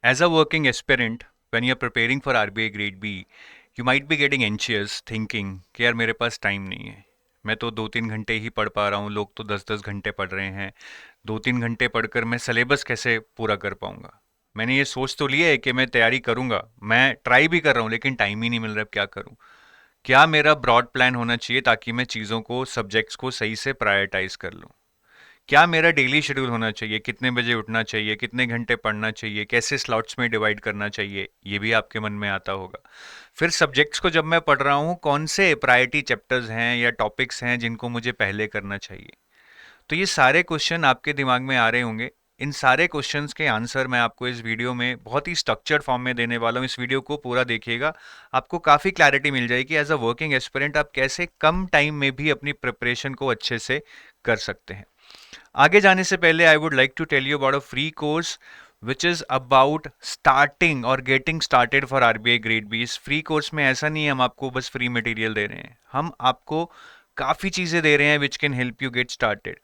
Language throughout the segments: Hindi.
As a working aspirant, when you're preparing for RBI Grade B, you might be getting anxious thinking कि यार मेरे पास टाइम नहीं है। मैं तो 2-3 घंटे ही पढ़ पा रहा हूँ, लोग तो 10-10 घंटे पढ़ रहे हैं। 2-3 घंटे पढ़कर मैं सिलेबस कैसे पूरा कर पाऊंगा। मैंने ये सोच तो लिया है कि मैं तैयारी करूंगा, मैं ट्राई भी कर रहा हूँ, लेकिन टाइम ही नहीं मिल रहा। अब क्या करूँ? क्या मेरा ब्रॉड प्लान होना चाहिए ताकि मैं चीज़ों को, सब्जेक्ट्स को सही से प्रायोरिटाइज कर लूँ? क्या मेरा डेली शेड्यूल होना चाहिए? कितने बजे उठना चाहिए? कितने घंटे पढ़ना चाहिए? कैसे स्लॉट्स में डिवाइड करना चाहिए? ये भी आपके मन में आता होगा। फिर सब्जेक्ट्स को जब मैं पढ़ रहा हूँ, कौन से प्रायोरिटी चैप्टर्स हैं या टॉपिक्स हैं जिनको मुझे पहले करना चाहिए? तो ये सारे क्वेश्चन आपके दिमाग में आ रहे होंगे। इन सारे क्वेश्चंस के आंसर मैं आपको इस वीडियो में बहुत ही स्ट्रक्चर्ड फॉर्म में देने वाला हूँ। इस वीडियो को पूरा देखिएगा, आपको काफ़ी क्लैरिटी मिल जाएगी एज अ वर्किंग एस्पिरेंट आप कैसे कम टाइम में भी अपनी प्रिपरेशन को अच्छे से कर सकते हैं। आगे जाने से पहले I would like to tell you about a free course which is about starting और getting started for RBI grade B. इस फ्री कोर्स में ऐसा नहीं है हम आपको बस फ्री मटेरियल दे रहे हैं, हम आपको काफ़ी चीज़ें दे रहे हैं which can help you get started.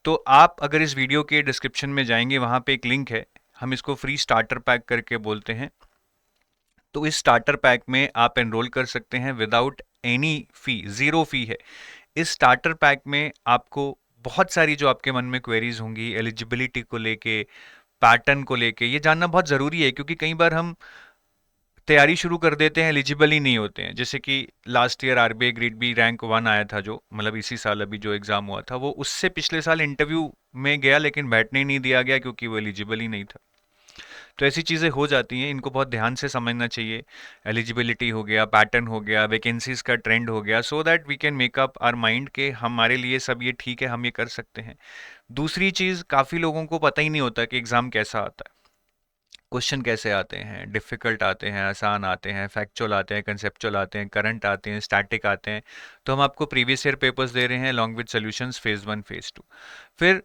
तो आप अगर इस वीडियो के डिस्क्रिप्शन में जाएंगे, वहाँ पे एक लिंक है, हम इसको फ्री स्टार्टर पैक करके बोलते हैं। तो इस स्टार्टर पैक में आप एनरोल कर सकते हैं विदाउट एनी फी, ज़ीरो फी है। इस स्टार्टर पैक में आपको बहुत सारी जो आपके मन में क्वेरीज होंगी एलिजिबिलिटी को लेके, पैटर्न को लेके, ये जानना बहुत ज़रूरी है क्योंकि कई बार हम तैयारी शुरू कर देते हैं, एलिजिबल ही नहीं होते हैं। जैसे कि last year RBI grade B rank 1 आया था, जो मतलब इसी साल अभी जो एग्ज़ाम हुआ था, वो उससे पिछले साल इंटरव्यू में गया लेकिन बैठने ही नहीं दिया गया क्योंकि वो एलिजिबल ही नहीं था। तो ऐसी चीज़ें हो जाती हैं, इनको बहुत ध्यान से समझना चाहिए। एलिजिबिलिटी हो गया, पैटर्न हो गया, वैकेंसीज का ट्रेंड हो गया, so that we can make up our mind कि हमारे लिए सब ये ठीक है, हम ये कर सकते हैं। दूसरी चीज़, काफ़ी लोगों को पता ही नहीं होता कि एग्ज़ाम कैसा आता है, क्वेश्चन कैसे आते हैं, डिफ़िकल्ट आते हैं, आसान आते हैं, फैक्चुअल आते हैं, कंसेप्चुअल आते हैं, करंट आते हैं, स्टैटिक आते हैं। तो हम आपको प्रीवियस ईयर पेपर्स दे रहे हैं along with solutions phase 1 phase 2। फिर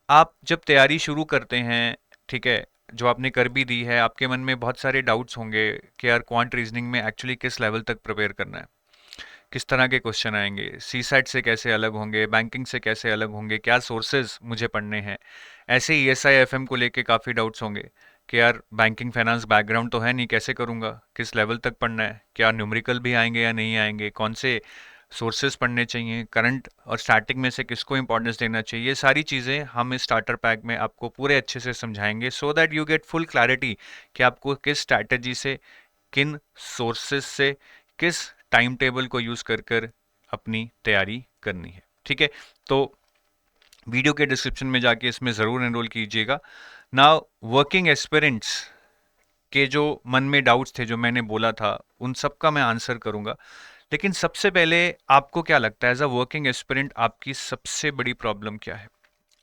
आप जब तैयारी शुरू करते हैं, ठीक है, जो आपने कर भी दी है, आपके मन में बहुत सारे डाउट्स होंगे कि यार क्वांट रीजनिंग में एक्चुअली किस लेवल तक प्रिपेयर करना है, किस तरह के क्वेश्चन आएंगे, सी सेट से कैसे अलग होंगे, बैंकिंग से कैसे अलग होंगे, क्या सोर्सेज मुझे पढ़ने हैं। ऐसे ही एस आई एफ एम को लेके काफ़ी डाउट्स होंगे कि यार बैंकिंग फाइनेंस बैकग्राउंड तो है नहीं, कैसे करूँगा, किस लेवल तक पढ़ना है, क्या न्यूमेरिकल भी आएंगे या नहीं आएंगे, कौन से सोर्सेज पढ़ने चाहिए, करंट और स्टैटिक में से किसको इंपॉर्टेंस देना चाहिए। ये सारी चीज़ें हम इस स्टार्टर पैक में आपको पूरे अच्छे से समझाएंगे so that you get full clarity कि आपको किस स्ट्रैटेजी से, किन सोर्सेज से, किस टाइम टेबल को यूज़ कर कर अपनी तैयारी करनी है। ठीक है, तो वीडियो के डिस्क्रिप्शन में जाके इसमें ज़रूर एनरोल कीजिएगा। नाउ वर्किंग एस्पिरेंट्स के जो मन में डाउट्स थे, जो मैंने बोला था, उन सब का मैं आंसर करूंगा। लेकिन सबसे पहले आपको क्या लगता है एज अ वर्किंग एस्पिरेंट आपकी सबसे बड़ी प्रॉब्लम क्या है?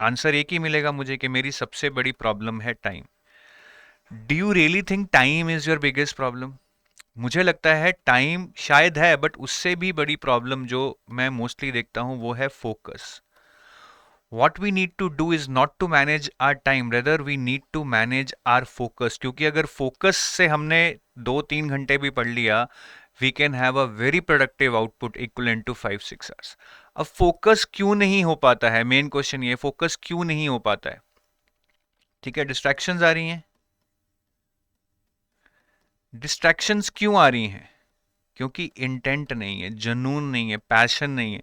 आंसर एक ही मिलेगा मुझे कि मेरी सबसे बड़ी प्रॉब्लम है time. Do you really think time is your biggest problem? मुझे लगता है टाइम शायद है, बट उससे भी बड़ी प्रॉब्लम जो मैं मोस्टली देखता हूं वो है focus. What we need to do is not to manage our time, rather we need to manage our focus. क्योंकि अगर फोकस से हमने 2-3 घंटे भी पढ़ लिया, we can have a very productive output equivalent to 5-6 hours. अब फोकस क्यों नहीं हो पाता है, मेन क्वेश्चन ये, फोकस क्यों नहीं हो पाता है? ठीक है, डिस्ट्रैक्शंस आ रही हैं। डिस्ट्रैक्शंस क्यों आ रही हैं? क्योंकि इंटेंट नहीं है, जुनून नहीं है, पैशन नहीं है।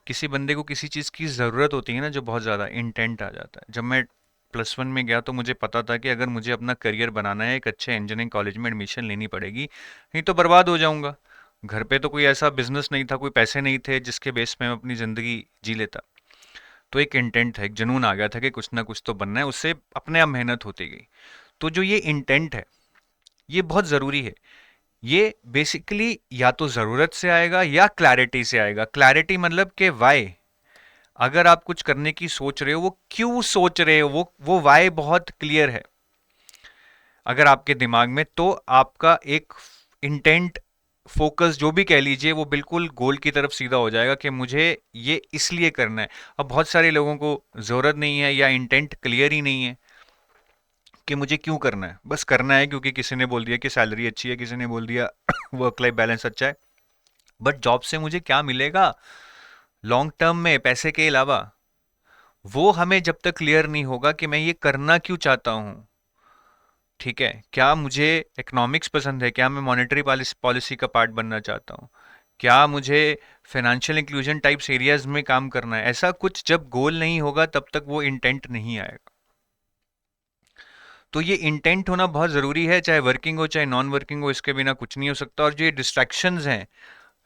किसी बंदे को किसी चीज़ की ज़रूरत होती है ना, जो बहुत ज़्यादा, इंटेंट आ जाता है। जब मैं +1 में गया तो मुझे पता था कि अगर मुझे अपना करियर बनाना है, एक अच्छे इंजीनियरिंग कॉलेज में एडमिशन लेनी पड़ेगी, नहीं तो बर्बाद हो जाऊंगा। घर पे तो कोई ऐसा बिजनेस नहीं था, कोई पैसे नहीं थे जिसके बेस पे मैं अपनी ज़िंदगी जी लेता। तो एक इंटेंट था, एक जुनून आ गया था कि कुछ ना कुछ तो बनना है, उससे अपने आप मेहनत होती गई। तो जो ये इंटेंट है, ये बहुत ज़रूरी है। ये बेसिकली या तो ज़रूरत से आएगा या क्लैरिटी से आएगा। क्लैरिटी मतलब कि वाई, अगर आप कुछ करने की सोच रहे हो, वो क्यों सोच रहे हो, वो वाई बहुत क्लियर है अगर आपके दिमाग में, तो आपका एक इंटेंट, फोकस जो भी कह लीजिए, वो बिल्कुल गोल की तरफ सीधा हो जाएगा कि मुझे ये इसलिए करना है। अब बहुत सारे लोगों को ज़रूरत नहीं है या इंटेंट क्लियर ही नहीं है कि मुझे क्यों करना है, बस करना है क्योंकि किसी ने बोल दिया कि सैलरी अच्छी है, किसी ने बोल दिया वर्क लाइफ बैलेंस अच्छा है। बट जॉब से मुझे क्या मिलेगा लॉन्ग टर्म में पैसे के अलावा, वो हमें जब तक क्लियर नहीं होगा कि मैं ये करना क्यों चाहता हूं, ठीक है, क्या मुझे इकोनॉमिक्स पसंद है, क्या मैं मॉनेटरी पॉलिसी का पार्ट बनना चाहता हूँ, क्या मुझे फाइनेंशियल इंक्लूजन टाइप्स एरियाज में काम करना है, ऐसा कुछ जब गोल नहीं होगा तब तक वो इंटेंट नहीं आएगा। तो ये इंटेंट होना बहुत ज़रूरी है, चाहे वर्किंग हो चाहे नॉन वर्किंग हो, इसके बिना कुछ नहीं हो सकता। और जो ये डिस्ट्रैक्शंस हैं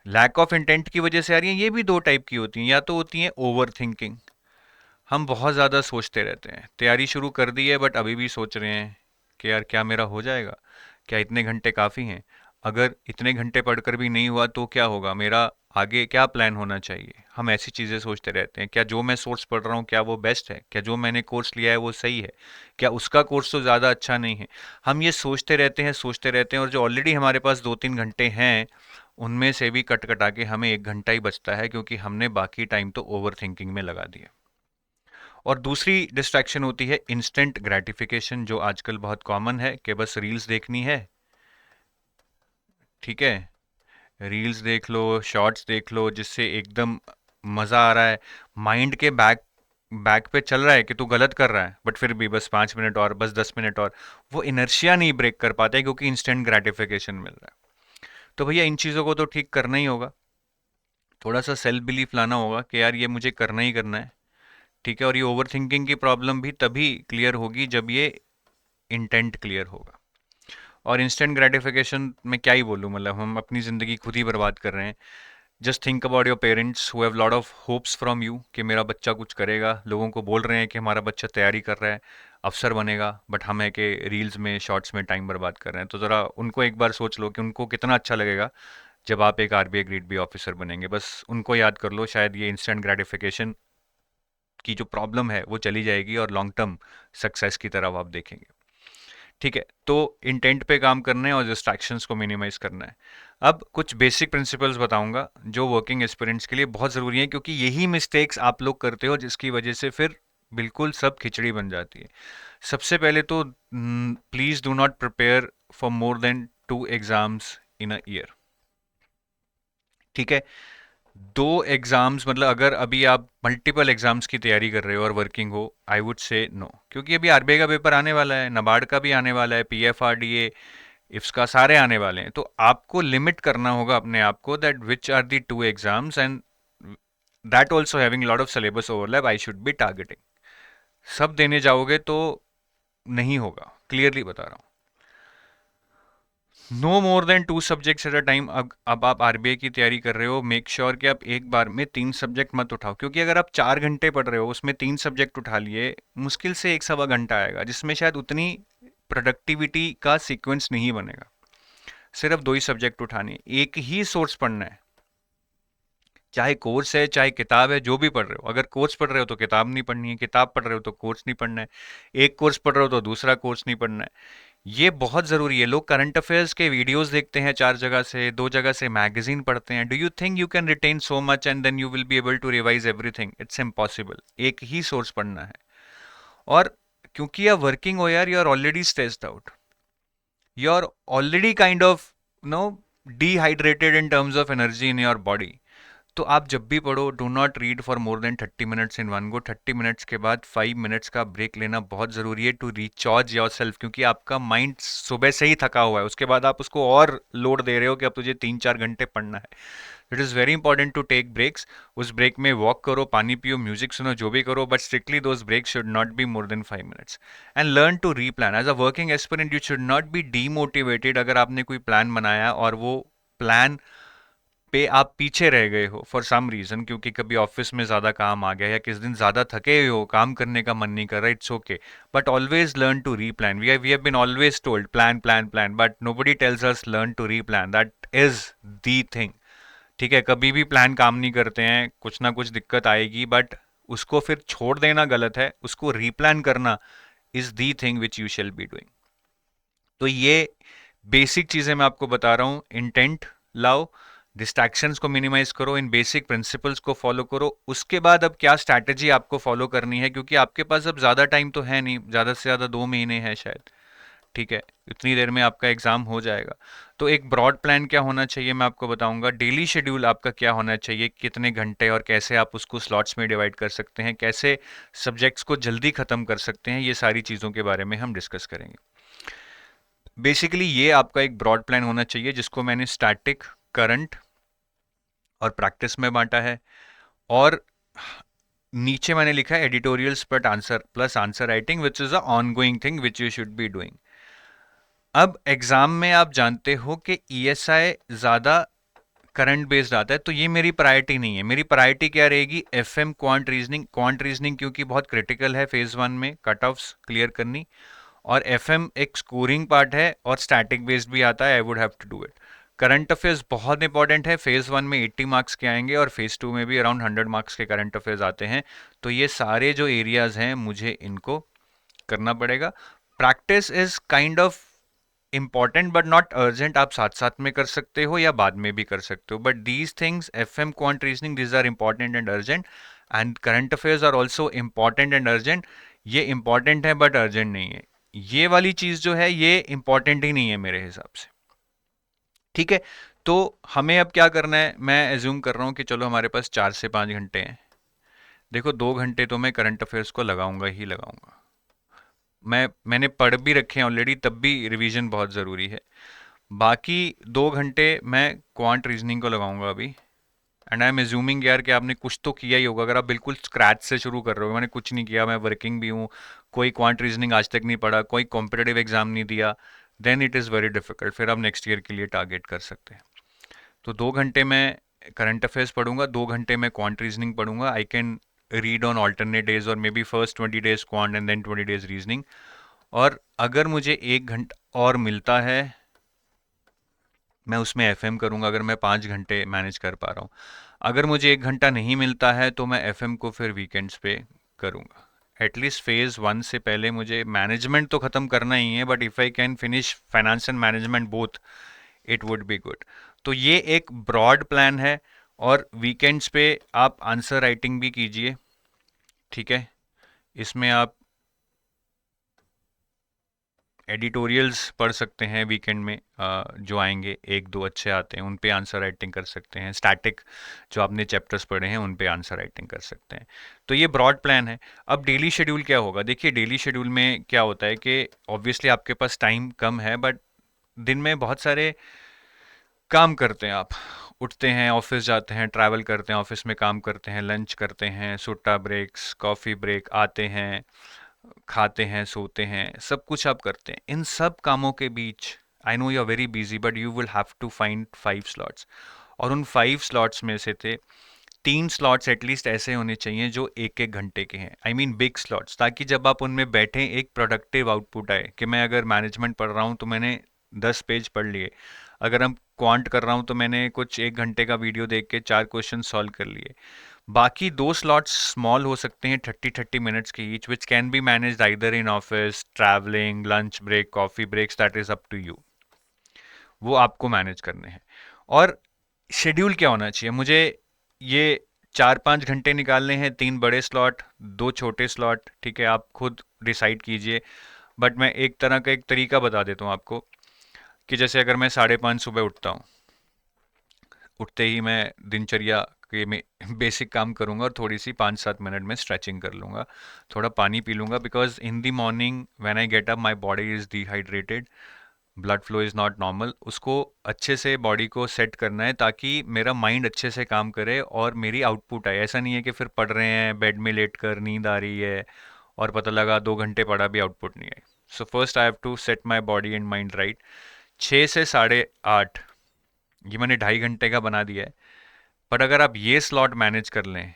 लैक ऑफ इंटेंट की वजह से आ रही हैं, ये भी दो टाइप की होती हैं। या तो होती हैं ओवर थिंकिंग, हम बहुत ज़्यादा सोचते रहते हैं, तैयारी शुरू कर दी है बट अभी भी सोच रहे हैं कि यार क्या मेरा हो जाएगा, क्या इतने घंटे काफ़ी हैं, अगर इतने घंटे पढ़कर भी नहीं हुआ तो क्या होगा, मेरा आगे क्या प्लान होना चाहिए। हम ऐसी चीज़ें सोचते रहते हैं, क्या जो मैं सोर्स पढ़ रहा हूँ क्या वो बेस्ट है, क्या जो मैंने कोर्स लिया है वो सही है, क्या उसका कोर्स तो ज़्यादा अच्छा नहीं है। हम ये सोचते रहते हैं सोचते रहते हैं, और जो ऑलरेडी हमारे पास 2-3 घंटे हैं उनमें से भी कट कटा के हमें 1 घंटा ही बचता है, क्योंकि हमने बाकी टाइम तो ओवर थिंकिंग में लगा दिया। और दूसरी डिस्ट्रैक्शन होती है इंस्टेंट ग्रेटिफिकेशन, जो आजकल बहुत कॉमन है कि बस रील्स देखनी है। ठीक है, रील्स देख लो, शॉर्ट्स देख लो, जिससे एकदम मज़ा आ रहा है, माइंड के बैक बैक पे चल रहा है कि तू गलत कर रहा है, बट फिर भी बस 5 मिनट और, बस 10 मिनट और, वो इनर्शिया नहीं ब्रेक कर पाते क्योंकि इंस्टेंट ग्रेटिफिकेशन मिल रहा है। तो भैया इन चीज़ों को तो ठीक करना ही होगा, थोड़ा सा सेल्फ बिलीफ लाना होगा कि यार ये मुझे करना ही करना है। ठीक है, और ये ओवर थिंकिंग की प्रॉब्लम भी तभी क्लियर होगी जब ये इंटेंट क्लियर होगा। और इंस्टेंट ग्रेटिफिकेशन में क्या ही बोलूँ, मतलब हम अपनी ज़िंदगी खुद ही बर्बाद कर रहे हैं। Just think about your parents who have lot of hopes from you कि मेरा बच्चा कुछ करेगा, लोगों को बोल रहे हैं कि हमारा बच्चा तैयारी कर रहा है, अफसर बनेगा, बट हम है कि रील्स में शॉर्ट्स में टाइम बर्बाद कर रहे हैं। तो ज़रा उनको एक बार सोच लो कि उनको कितना अच्छा लगेगा जब आप एक आरबीआई ग्रेड बी ऑफिसर बनेंगे। बस उनको याद कर लो, शायद ये इंस्टेंट ग्रेटिफिकेशन की जो प्रॉब्लम है वो चली जाएगी और लॉन्ग टर्म सक्सेस की तरफ आप देखेंगे। ठीक है, तो इंटेंट पे काम करना है और डिस्ट्रैक्शंस को मिनिमाइज करना है। अब कुछ बेसिक प्रिंसिपल्स बताऊंगा जो वर्किंग एस्पिरेंट्स के लिए बहुत ज़रूरी है, क्योंकि यही मिस्टेक्स आप लोग करते हो जिसकी वजह से फिर बिल्कुल सब खिचड़ी बन जाती है। सबसे पहले तो please do not prepare for more than 2 exams in a year. ठीक है, 2 एग्जाम्स मतलब अगर अभी आप मल्टीपल एग्जाम्स की तैयारी कर रहे हो और वर्किंग हो, आई वुड से नो, क्योंकि अभी आरबीआई का पेपर आने वाला है, नाबार्ड का भी आने वाला है, पीएफआरडीए, इफ्स का, सारे आने वाले हैं। तो आपको लिमिट करना होगा अपने आप को that which are the 2 exams and that also having lot of syllabus overlap I should be targeting. सब देने जाओगे तो नहीं होगा, क्लियरली बता रहा हूँ। No more than 2 subjects at a time. अब आप आरबीआई की तैयारी कर रहे हो, मेक श्योर कि आप एक बार में 3 सब्जेक्ट मत उठाओ, क्योंकि अगर आप 4 घंटे पढ़ रहे हो उसमें 3 सब्जेक्ट उठा लिए, मुश्किल से 1-1.25 घंटा आएगा जिसमें शायद उतनी प्रोडक्टिविटी का सीक्वेंस नहीं बनेगा। सिर्फ 2 ही सब्जेक्ट उठाने, एक ही सोर्स पढ़ना है, चाहे कोर्स है चाहे किताब है, जो भी पढ़ रहे हो। अगर कोर्स पढ़ रहे हो तो किताब नहीं पढ़नी है, किताब पढ़ रहे हो तो कोर्स नहीं पढ़ना है, एक कोर्स पढ़ रहे हो तो दूसरा कोर्स नहीं पढ़ना है। ये बहुत ज़रूरी है। लोग करंट अफेयर्स के वीडियोस देखते हैं 4 जगह से, 2 जगह से मैगजीन पढ़ते हैं। Do you think you can retain so much and then you will be able to revise everything? It's impossible. एक ही सोर्स पढ़ना है। और क्योंकि आप वर्किंग हो यार, you are already stressed out, you are already kind of no dehydrated in terms of energy in your body. तो आप जब भी पढ़ो, do not read for more than 30 minutes in one go. 30 minutes के बाद 5 मिनट्स का ब्रेक लेना बहुत ज़रूरी है टू रिचार्ज योर सेल्फ, क्योंकि आपका माइंड सुबह से ही थका हुआ है, उसके बाद आप उसको और लोड दे रहे हो कि अब तुझे 3-4 घंटे पढ़ना है। It is very important to take breaks. उस ब्रेक में वॉक करो, पानी पियो, म्यूजिक सुनो, जो भी करो, but strictly those breaks should not be more than 5 minutes. And learn to replan as a working aspirant. You should not be demotivated अगर आपने कोई प्लान बनाया और वो प्लान पे आप पीछे रह गए हो फॉर सम रीज़न, क्योंकि कभी ऑफिस में ज़्यादा काम आ गया या किस दिन ज़्यादा थके हुए हो, काम करने का मन नहीं कर रहा, it's okay, but always learn to replan. We have been always told plan plan plan, but nobody tells us learn to replan. That is the thing. ठीक है, कभी भी प्लान काम नहीं करते हैं, कुछ ना कुछ दिक्कत आएगी, बट उसको फिर छोड़ देना गलत है, उसको रीप्लान करना is the thing which you shall be doing. तो ये बेसिक चीज़ें मैं आपको बता रहा हूँ। इंटेंट लाओ, डिस्ट्रैक्शंस को मिनिमाइज करो, इन बेसिक प्रिंसिपल्स को फॉलो करो। उसके बाद अब क्या स्ट्रैटेजी आपको फॉलो करनी है, क्योंकि आपके पास अब ज़्यादा टाइम तो है नहीं, ज़्यादा से ज़्यादा 2 महीने हैं शायद। ठीक है, इतनी देर में आपका एग्ज़ाम हो जाएगा। तो एक ब्रॉड प्लान क्या होना चाहिए मैं आपको बताऊंगा। डेली शेड्यूल आपका क्या होना चाहिए, कितने घंटे और कैसे आप उसको स्लॉट्स में डिवाइड कर सकते हैं, कैसे सब्जेक्ट्स को जल्दी ख़त्म कर सकते हैं, ये सारी चीज़ों के बारे में हम डिस्कस करेंगे। बेसिकली ये आपका एक ब्रॉड प्लान होना चाहिए जिसको मैंने स्टैटिक, करंट और प्रैक्टिस में बांटा है। और नीचे मैंने लिखा है editorials but answer plus answer writing which is a on going thing which you should be doing. अब एग्जाम में आप जानते हो कि ईएसआई ज़्यादा करंट बेस्ड आता है, तो ये मेरी प्रायोरिटी नहीं है। मेरी प्रायोरिटी क्या रहेगी, एफएम क्वांट रीजनिंग क्योंकि बहुत क्रिटिकल है फेज वन में कट ऑफ्स क्लियर करनी, और एफएम एक स्कोरिंग पार्ट है और स्टैटिक बेस्ड भी आता है, I would have to do it. Current affairs बहुत इंपॉर्टेंट है, फेज वन में 80 मार्क्स के आएंगे और फेज टू में भी अराउंड 100 मार्क्स के करंट अफेयर्स आते हैं। तो ये सारे जो एरियाज हैं मुझे इनको करना पड़ेगा। Practice is kind of important but not urgent, आप साथ साथ में कर सकते हो या बाद में भी कर सकते हो, but these things FM quant reasoning these are important and urgent, and current affairs are also important and urgent. ये इंपॉर्टेंट है बट अर्जेंट नहीं है। ये वाली चीज जो है ये इंपॉर्टेंट ही नहीं है मेरे हिसाब से। ठीक है, तो हमें अब क्या करना है, मैं एज्यूम कर रहा हूँ कि चलो हमारे पास 4 से 5 घंटे हैं। देखो 2 घंटे तो मैं करंट अफेयर्स को लगाऊंगा ही लगाऊंगा। मैंने पढ़ भी रखे हैं ऑलरेडी, तब भी रिवीजन बहुत ज़रूरी है। बाकी 2 घंटे मैं क्वांट रीजनिंग को लगाऊंगा अभी। एंड आई एम एज्यूमिंग यार कि आपने कुछ तो किया ही होगा। अगर आप बिल्कुल स्क्रैच से शुरू कर रहे हो, मैंने कुछ नहीं किया, मैं वर्किंग भी हूँ, कोई क्वांट रीजनिंग आज तक नहीं पढ़ा, कोई कॉम्पिटेटिव एग्जाम नहीं दिया, then it is very difficult. फिर आप नेक्स्ट ईयर के लिए टारगेट कर सकते हैं। तो 2 घंटे मैं करंट अफेयर्स पढ़ूंगा, 2 घंटे मैं क्वांट रीजनिंग पढ़ूंगा। I can read on alternate days और maybe first 20 days quant and then 20 days reasoning. और अगर मुझे 1 घंटा और मिलता है मैं उसमें एफएम करूंगा, अगर मैं 5 घंटे मैनेज कर पा रहा हूँ। अगर मुझे 1 घंटा नहीं मिलता है तो मैं एफएम को फिर वीकेंड्स पे करूंगा। एटलीस्ट फेज वन से पहले मुझे मैनेजमेंट तो ख़त्म करना ही है, but if I can finish finance and management both it would be good. तो ये एक ब्रॉड प्लान है। और वीकेंड्स पे आप आंसर राइटिंग भी कीजिए, ठीक है। इसमें आप एडिटोरियल्स पढ़ सकते हैं वीकेंड में, जो आएंगे एक दो अच्छे आते हैं उन पे आंसर राइटिंग कर सकते हैं। स्टैटिक जो आपने चैप्टर्स पढ़े हैं उन पे आंसर राइटिंग कर सकते हैं। तो ये ब्रॉड प्लान है। अब डेली शेड्यूल क्या होगा, देखिए डेली शेड्यूल में क्या होता है कि ऑब्वियसली आपके पास टाइम कम है, बट दिन में बहुत सारे काम करते हैं आप। उठते हैं, ऑफिस जाते हैं, ट्रैवल करते हैं, ऑफिस में काम करते हैं, लंच करते हैं, सुट्टा ब्रेक्स, कॉफ़ी ब्रेक, आते हैं, खाते हैं, सोते हैं, सब कुछ आप करते हैं। इन सब कामों के बीच I know you are very busy but you will have to find 5 slots. और उन 5 स्लॉट्स में से थे 3 स्लॉट्स एटलीस्ट ऐसे होने चाहिए जो 1-1 घंटे के हैं, आई मीन बिग स्लॉट्स, ताकि जब आप उनमें बैठें एक प्रोडक्टिव आउटपुट आए कि मैं अगर मैनेजमेंट पढ़ रहा हूँ तो मैंने 10 पेज पढ़ लिए, अगर हम क्वांट कर रहा हूँ तो मैंने कुछ 1 घंटे का वीडियो देख के 4 क्वेश्चन सॉल्व कर लिए। बाकी 2 स्लॉट्स स्मॉल हो सकते हैं, 30-30 मिनट्स के each, which can be managed either in office, travelling, lunch break, coffee breaks, that is up to you. वो आपको मैनेज करने हैं। और शेड्यूल क्या होना चाहिए, मुझे ये 4-5 घंटे निकालने हैं, 3 बड़े स्लॉट, 2 छोटे स्लॉट, ठीक है, आप खुद डिसाइड कीजिए। बट मैं एक तरह का एक तरीका बता देता हूँ आपको, कि जैसे अगर मैं 5:30 सुबह उठता हूँ, उठते ही मैं दिनचर्या के में बेसिक काम करूंगा और थोड़ी सी 5-7 मिनट में स्ट्रेचिंग कर लूंगा, थोड़ा पानी पी लूंगा, because in the morning when I get up my body is dehydrated, blood flow is not normal. उसको अच्छे से बॉडी को सेट करना है ताकि मेरा माइंड अच्छे से काम करे और मेरी आउटपुट आए। ऐसा नहीं है कि फिर पढ़ रहे हैं बेड में लेट कर, नींद आ रही है और पता लगा 2 घंटे पढ़ा भी आउटपुट नहीं आई। So first I have to set my body and mind right. 6 से 8:30 ये मैंने 2.5 घंटे का बना दिया है। पर अगर आप ये स्लॉट मैनेज कर लें,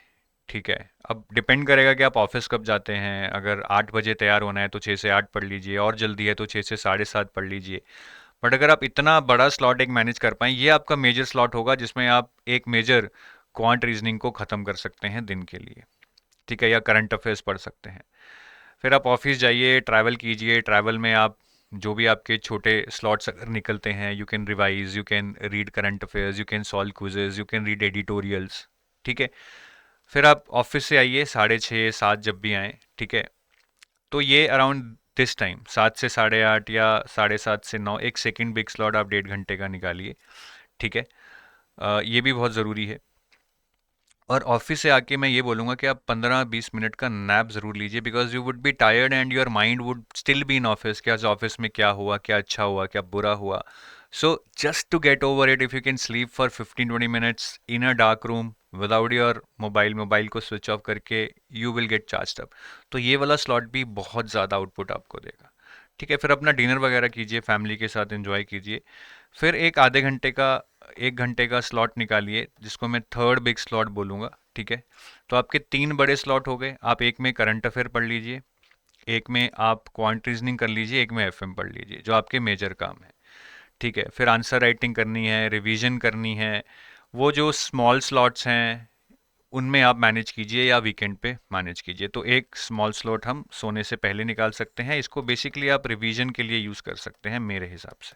ठीक है, अब डिपेंड करेगा कि आप ऑफिस कब जाते हैं। अगर 8 बजे तैयार होना है तो 6 से 8 पढ़ लीजिए, और जल्दी है तो 6 से 7:30 पढ़ लीजिए। बट अगर आप इतना बड़ा स्लॉट एक मैनेज कर पाएँ, ये आपका मेजर स्लॉट होगा जिसमें आप एक मेजर क्वांट रीजनिंग को ख़त्म कर सकते हैं दिन के लिए, ठीक है, या करंट अफेयर्स पढ़ सकते हैं। फिर आप ऑफिस जाइए, ट्रैवल कीजिए, ट्रैवल में आप जो भी आपके छोटे स्लॉट्स अगर निकलते हैं, you can revise, you can read current affairs, you can solve quizzes, you can read editorials, ठीक है। फिर आप ऑफिस से आइए 6:30-7 जब भी आएँ, ठीक है। तो ये अराउंड दिस टाइम 7 से 8:30 या 7:30 से 9 एक सेकेंड बिग स्लॉट आप 1.5 घंटे का निकालिए, ठीक है। ये भी बहुत ज़रूरी है। और ऑफिस से आके मैं ये बोलूँगा कि आप 15-20 मिनट का नैप ज़रूर लीजिए, because you would be tired and your mind would still be in office कि आज ऑफिस में क्या हुआ, क्या अच्छा हुआ, क्या बुरा हुआ. So just to get over it, if you can sleep for 15-20 minutes in a dark room without your mobile को स्विच ऑफ करके, you will get charge up. तो ये वाला स्लॉट भी बहुत ज़्यादा आउटपुट आपको देगा. ठीक है, फिर अपना डिनर वगैरह कीजिए, फैमिली के साथ एंजॉय कीजिए. फिर एक आधे घंटे का, 1 घंटे का स्लॉट निकालिए जिसको मैं थर्ड बिग स्लॉट बोलूँगा. ठीक है, तो आपके 3 बड़े स्लॉट हो गए. आप एक में करंट अफेयर पढ़ लीजिए, एक में आप क्वांट रीजनिंग कर लीजिए, एक में एफएम पढ़ लीजिए, जो आपके मेजर काम है. ठीक है, फिर आंसर राइटिंग करनी है, रिवीजन करनी है. वो जो स्मॉल स्लॉट्स हैं उनमें आप मैनेज कीजिए या वीकेंड पे मैनेज कीजिए. तो एक स्मॉल स्लॉट हम सोने से पहले निकाल सकते हैं. इसको बेसिकली आप रिवीजन के लिए यूज़ कर सकते हैं मेरे हिसाब से.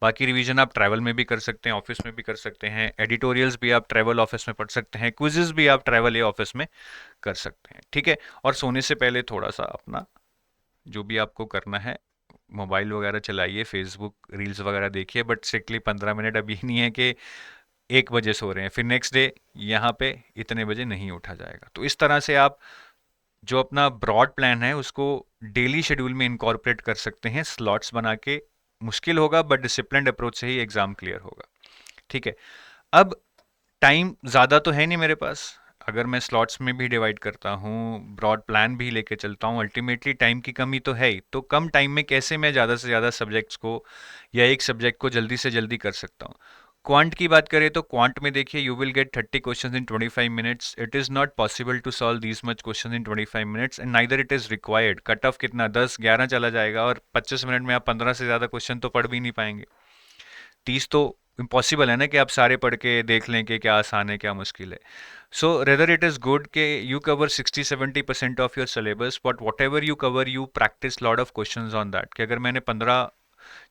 बाकी रिवीजन आप ट्रैवल में भी कर सकते हैं, ऑफिस में भी कर सकते हैं, एडिटोरियल्स भी आप ट्रैवल ऑफिस में पढ़ सकते हैं, क्विजेस भी आप ट्रैवल या ऑफिस में कर सकते हैं. ठीक है, और सोने से पहले थोड़ा सा अपना जो भी आपको करना है, मोबाइल वगैरह चलाइए, फेसबुक रील्स वगैरह देखिए, बट स्ट्रिक्टली 15 मिनट. अभी नहीं है कि 1 बजे सो रहे हैं फिर नेक्स्ट डे यहाँ पे इतने बजे नहीं उठा जाएगा. तो इस तरह से आप जो अपना ब्रॉड प्लान है उसको डेली शेड्यूल में इनकॉर्पोरेट कर सकते हैं स्लॉट्स बना के. मुश्किल होगा बट डिसिप्लिन्ड अप्रोच से ही एग्जाम क्लियर होगा. ठीक है, अब टाइम ज़्यादा तो है नहीं मेरे पास. अगर मैं स्लॉट्स में भी डिवाइड करता हूँ, ब्रॉड प्लान भी लेके चलता हूँ, अल्टीमेटली टाइम की कमी तो है ही. तो कम टाइम में कैसे मैं ज़्यादा से ज़्यादा सब्जेक्ट्स को या एक सब्जेक्ट को जल्दी से जल्दी कर सकता हूँ. क्वांट की बात करें तो क्वांट में देखिए, you will get 30 questions in 25 minutes. It is not possible to solve these much question in 25 minutes and neither it is required. Cut off कितना, 10-11 चला जाएगा और 25 मिनट में आप 15 से ज़्यादा क्वेश्चन तो पढ़ भी नहीं पाएंगे. 30 तो इम्पॉसिबल है ना कि आप सारे पढ़ के देख लें कि क्या आसान है क्या मुश्किल है. So rather it is good कि you cover 60-70% of your syllabus, but whatever you cover you practice lot of question on that. कि अगर मैंने 15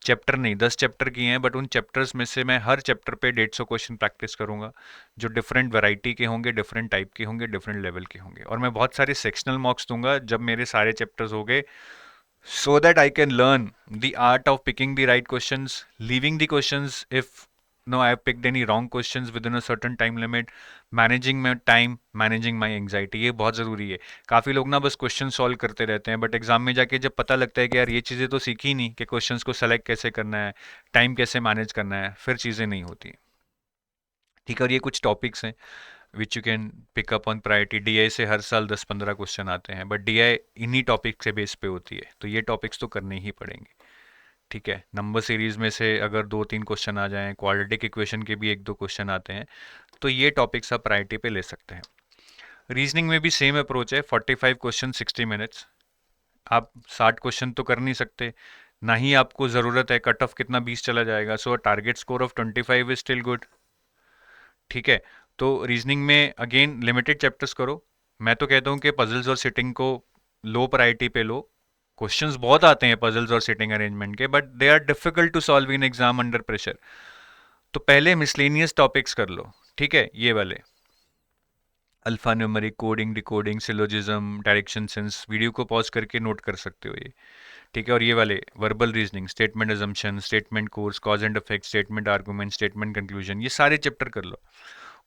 चैप्टर नहीं 10 चैप्टर किए हैं, बट उन चैप्टर्स में से मैं हर चैप्टर पे 150 क्वेश्चन प्रैक्टिस करूंगा, जो डिफरेंट वैरायटी के होंगे, डिफरेंट टाइप के होंगे, डिफरेंट लेवल के होंगे. और मैं बहुत सारे सेक्शनल मॉक्स दूंगा जब मेरे सारे चैप्टर्स हो गए, so that I can learn the art of picking the right questions, leaving the questions if no I have picked any wrong questions within a certain time limit, managing my time, managing my anxiety. ये बहुत ज़रूरी है. काफ़ी लोग ना बस क्वेश्चन सॉल्व करते रहते हैं, बट एग्जाम में जाके जब पता लगता है कि यार ये चीज़ें तो सीखी नहीं कि क्वेश्चंस को सेलेक्ट कैसे करना है, टाइम कैसे मैनेज करना है, फिर चीज़ें नहीं होती. ठीक है, और ये कुछ टॉपिक्स हैं which you can pick up on priority. DI से हर साल 10-15 क्वेश्चन आते हैं, बट डीआई इन्हीं टॉपिक से बेस पे होती है, तो ये टॉपिक्स तो करने ही पड़ेंगे. ठीक है, नंबर सीरीज में से अगर 2-3 क्वेश्चन आ जाएं, क्वाड्रेटिक इक्वेशन के भी 1-2 क्वेश्चन आते हैं, तो ये टॉपिक्स आप प्रायोरिटी पे ले सकते हैं. रीजनिंग में भी सेम अप्रोच है, 45 क्वेश्चन 60 मिनट्स. आप 60 क्वेश्चन तो कर नहीं सकते, ना ही आपको ज़रूरत है. कट ऑफ कितना, 20 चला जाएगा. सो target score of 25 is still good. ठीक है, तो रीजनिंग में अगेन लिमिटेड चैप्टर्स करो. मैं तो कहता हूँ कि पजल्स और सिटिंग को लो प्रायोरिटी पे लो. क्वेश्चंस बहुत आते हैं पजल्स और सिटिंग अरेंजमेंट के, but they are difficult to solve in exam under pressure. तो पहले मिसलेनियस टॉपिक्स कर लो. ठीक है, ये वाले alpha numeric, coding, decoding, syllogism, direction sense, video को पॉज करके नोट कर सकते हो ये. ठीक है, और ये वाले verbal reasoning, statement assumption, statement course, cause and effect, statement argument, statement conclusion, ये सारे चैप्टर कर लो.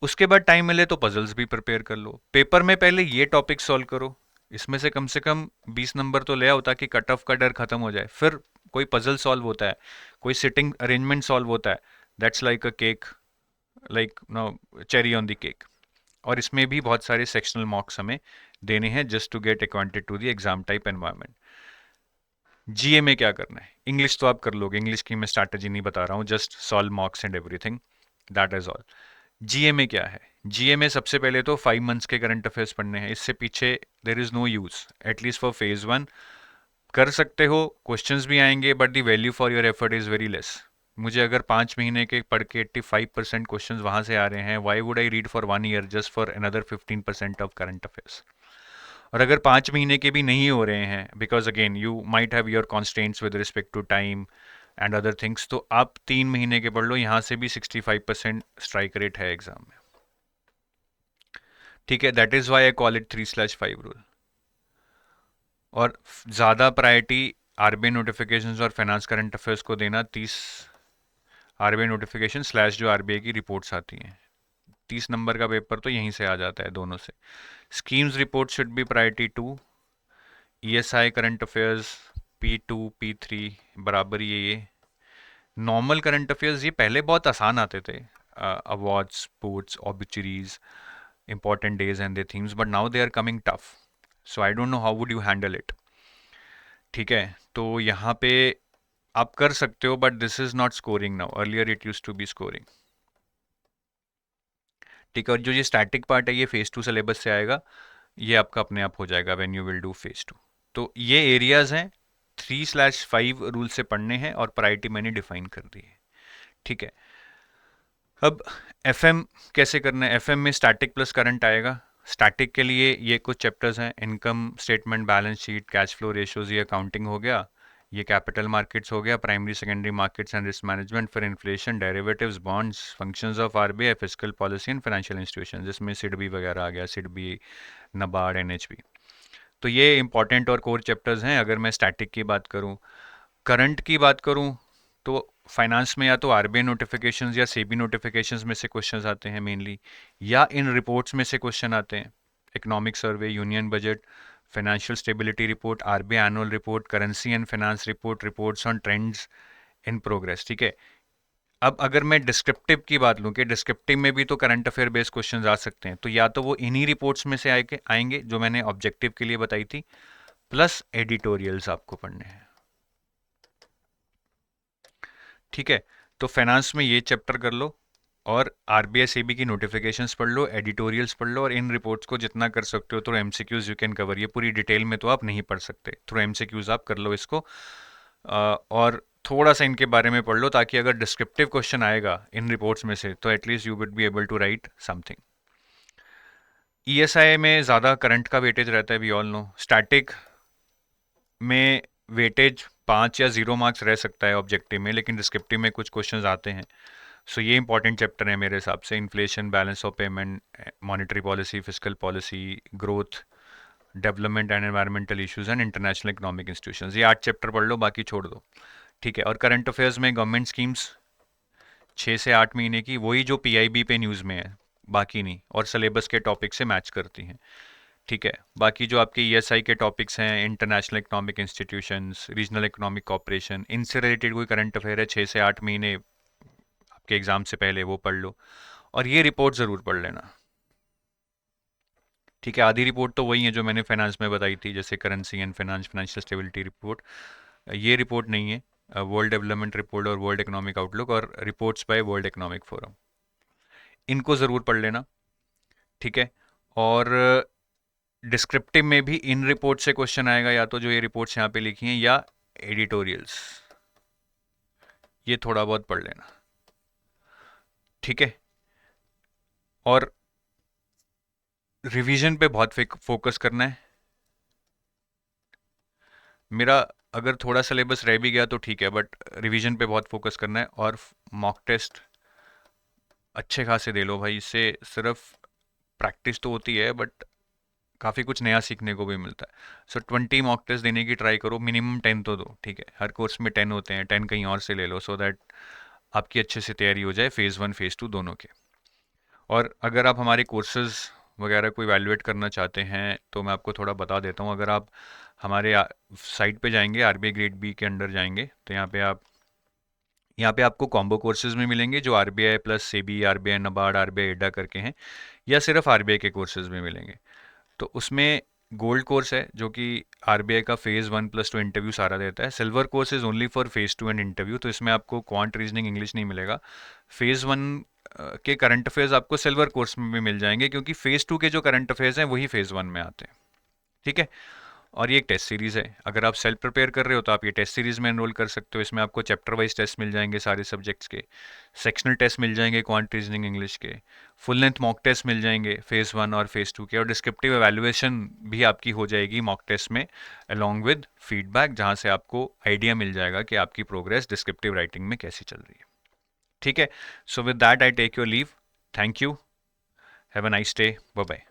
उसके बाद टाइम मिले तो पजल्स भी प्रिपेयर कर लो. पेपर में पहले ये टॉपिक सॉल्व करो, इसमें से कम 20 नंबर तो ले आओ ताकि कट ऑफ का डर खत्म हो जाए. फिर कोई पजल सॉल्व होता है, कोई सिटिंग अरेंजमेंट सॉल्व होता है, that's like a cake, like no cherry on the cake. और इसमें भी बहुत सारे सेक्शनल मार्क्स हमें देने हैं just to get acquainted to the exam type environment. GA में क्या करना है, इंग्लिश तो आप कर लोगे, इंग्लिश की मैं स्ट्रैटेजी नहीं बता रहा हूँ, just solve marks and everything, that is all. GA में क्या है, जीए में सबसे पहले तो 5 मंथ्स के करंट अफेयर्स पढ़ने हैं. इससे पीछे there is no use, at least for phase 1. कर सकते हो, क्वेश्चंस भी आएंगे, but the value for your effort is very less. मुझे अगर 5 महीने के पढ़ के 85% क्वेश्चन वहाँ से आ रहे हैं, why would I read for 1 year just for another 15% of current affairs. और अगर 5 महीने के भी नहीं हो रहे हैं, because again you might have your constants with respect to time and other things, तो आप 3 महीने के पढ़ लो, यहाँ से भी 65% स्ट्राइक रेट है एग्जाम में. ठीक है, that is why I call it 3/5 rule. और ज़्यादा प्रायोरिटी आरबीआई नोटिफिकेशंस और फाइनेंस करंट अफेयर्स को देना. 30 आरबीआई नोटिफिकेशन स्लैश जो आरबीआई की रिपोर्ट्स आती हैं, 30 नंबर का पेपर तो यहीं से आ जाता है दोनों से। Schemes report should be priority 2, ESI current affairs P2 P3 बराबर ये नॉर्मल करंट अफेयर्स ये पहले बहुत आसान आते थे, awards, sports, obituaries, important days and their themes, but now they are coming tough. So I don't know how would you handle it. ठीक है, तो यहाँ पे आप कर सकते हो, but this is not scoring now, earlier it use to be scoring. ठीक है, और जो ये स्टैटिक पार्ट है ये फेज 2 सिलेबस से आएगा, ये आपका अपने आप हो जाएगा when you will do phase 2। तो ये एरियाज हैं 3/5 रूल से पढ़ने हैं और प्रायोरिटी मैंने डिफाइन कर दी है। ठीक है, अब एफएम कैसे करना है? एफएम में स्टैटिक प्लस करंट आएगा। स्टैटिक के लिए ये कुछ चैप्टर्स हैं, income statement, balance sheet, cash flow ratios, ये अकाउंटिंग हो गया, ये कैपिटल मार्केट्स हो गया, primary secondary markets and risk management, फिर inflation, derivatives, bonds, functions of RBI, fiscal policy and financial institution, जिसमें सिडबी वगैरह आ गया, सिडबी, नबार्ड, एनएचबी। तो ये इंपॉर्टेंट और कोर चैप्टर्स हैं। अगर मैं स्टैटिक की बात करूँ, करंट की बात करूँ, तो फाइनेंस में या तो आरबीआई नोटिफिकेशंस या सेबी नोटिफिकेशंस में से क्वेश्चंस आते हैं मेनली, या इन रिपोर्ट्स में से क्वेश्चन आते हैं। Economic survey, union budget, financial stability report, RBI annual report, currency and finance report, reports on trends in progress. ठीक है, अब अगर मैं डिस्क्रिप्टिव की बात लूँ कि डिस्क्रिप्टिव में भी तो करंट अफेयर बेस्ड क्वेश्चंस आ सकते हैं, तो या तो वो इन्हीं रिपोर्ट्स में से आएंगे जो मैंने ऑब्जेक्टिव के लिए बताई थी, प्लस एडिटोरियल्स आपको पढ़ने हैं। ठीक है, तो फाइनेंस में ये चैप्टर कर लो और आरबीआई सेबी की नोटिफिकेशंस पढ़ लो, एडिटोरियल्स पढ़ लो, और इन रिपोर्ट्स को जितना कर सकते हो through MCQs you can cover. ये पूरी डिटेल में तो आप नहीं पढ़ सकते, थ्रू एमसीक्यूज आप कर लो इसको, और थोड़ा सा इनके बारे में पढ़ लो, ताकि अगर डिस्क्रिप्टिव क्वेश्चन आएगा इन रिपोर्ट्स में से तो at least you would be able to write something. ESI में ज़्यादा करंट का वेटेज रहता है, वी ऑल नो। स्टैटिक में वेटेज 5 या 0 मार्क्स रह सकता है ऑब्जेक्टिव में, लेकिन डिस्क्रिप्टिव में कुछ क्वेश्चंस आते हैं। सो ये इंपॉर्टेंट चैप्टर है मेरे हिसाब से। Inflation, balance of payment, monetary policy, fiscal policy, growth, development and environmental issues and international economic institutions, ये 8 चैप्टर पढ़ लो, बाकी छोड़ दो। ठीक है, और करंट अफेयर्स में गवर्नमेंट स्कीम्स 6 से 8 महीने की, वही जो पीआईबी पे न्यूज़ में है, बाकी नहीं, और सिलेबस के टॉपिक से मैच करती हैं। ठीक है, बाकी जो आपके ईएसआई के टॉपिक्स हैं, international economic institutions, regional economic cooperation, इनसे रिलेटेड कोई करंट अफेयर है 6 से 8 महीने आपके एग्जाम से पहले, वो पढ़ लो, और ये रिपोर्ट ज़रूर पढ़ लेना। ठीक है, आधी रिपोर्ट तो वही है जो मैंने फाइनेंस में बताई थी, जैसे currency and financial stability report. ये रिपोर्ट नहीं है, वर्ल्ड डेवलपमेंट रिपोर्ट और वर्ल्ड इकोनॉमिक आउटलुक और reports by world economic forum, इनको ज़रूर पढ़ लेना। ठीक है, और डिस्क्रिप्टिव में भी इन रिपोर्ट से क्वेश्चन आएगा, या तो जो ये रिपोर्ट्स यहाँ पे लिखी हैं या एडिटोरियल्स, ये थोड़ा बहुत पढ़ लेना। ठीक है, और रिवीजन पे बहुत फोकस करना है। मेरा अगर थोड़ा सिलेबस रह भी गया तो ठीक है, बट रिवीजन पे बहुत फोकस करना है, और मॉक टेस्ट अच्छे खासे दे लो भाई, इससे सिर्फ प्रैक्टिस तो होती है बट काफ़ी कुछ नया सीखने को भी मिलता है। सो 20 मॉक टेस्ट देने की ट्राई करो, मिनिमम 10 तो दो। ठीक है, हर कोर्स में 10 होते हैं, 10 कहीं और से ले लो, सो दैट आपकी अच्छे से तैयारी हो जाए फेज़ 1 फेज़ 2 दोनों के। और अगर आप हमारे कोर्सेज वगैरह को इवैल्यूएट करना चाहते हैं तो मैं आपको थोड़ा बता देता हूँ। अगर आप हमारे साइट पे जाएंगे, आरबीआई ग्रेड बी के अंडर जाएंगे, तो यहाँ पे आपको कॉम्बो कोर्सेज में मिलेंगे जो RBI plus SEBI, RBI NABARD, RBI एडा करके हैं, या सिर्फ आरबीआई के कोर्सेज में मिलेंगे। तो उसमें गोल्ड कोर्स है जो कि आरबीआई का फेज़ 1+2 इंटरव्यू सारा देता है। Silver course is only for phase 2 and interview, तो इसमें आपको क्वांट, रीजनिंग, इंग्लिश नहीं मिलेगा। फेज़ 1 के करंट अफेयर्स आपको सिल्वर कोर्स में भी मिल जाएंगे, क्योंकि फेज़ 2 के जो करंट अफेयर्स हैं वही फेज़ 1 में आते हैं। ठीक है, और ये एक टेस्ट सीरीज़ है। अगर आप सेल्फ प्रिपेयर कर रहे हो तो आप ये टेस्ट सीरीज़ में एनरोल कर सकते हो। इसमें आपको चैप्टर वाइज टेस्ट मिल जाएंगे सारे सब्जेक्ट्स के, सेक्शनल टेस्ट मिल जाएंगे क्वांट, रीजनिंग, इंग्लिश के, फुल लेंथ मॉक टेस्ट मिल जाएंगे फेज़ 1 और फेज़ 2 के, और डिस्क्रिप्टिव एवेल्युएशन भी आपकी हो जाएगी मॉक टेस्ट में अलॉन्ग विद फीडबैक, जहाँ से आपको आइडिया मिल जाएगा कि आपकी प्रोग्रेस डिस्क्रिप्टिव राइटिंग में कैसी चल रही है। ठीक है, so with that I take your leave. Thank you, have a nice day, bye bye.